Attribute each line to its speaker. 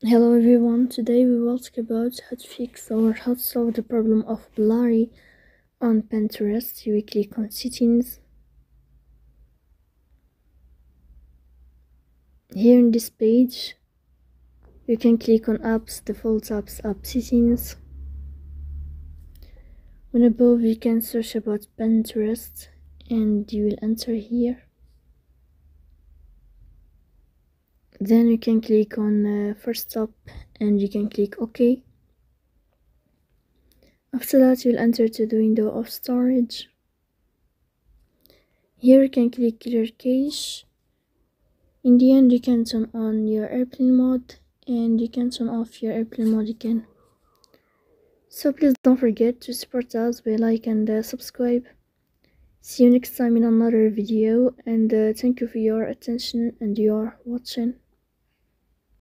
Speaker 1: Hello everyone, today we will talk about how to fix or how to solve the problem of blurry on Pinterest. You will click on settings. Here in this page, you can click on apps, default apps, app settings. On above you can search about Pinterest and you will enter here. Then you can click on first stop and you can click OK. After that you'll enter to the window of storage. Here you can click clear cache. In the end you can turn on your airplane mode and you can turn off your airplane mode again. So please don't forget to support us by like and subscribe. See you next time in another video, and thank you for your attention and your watching.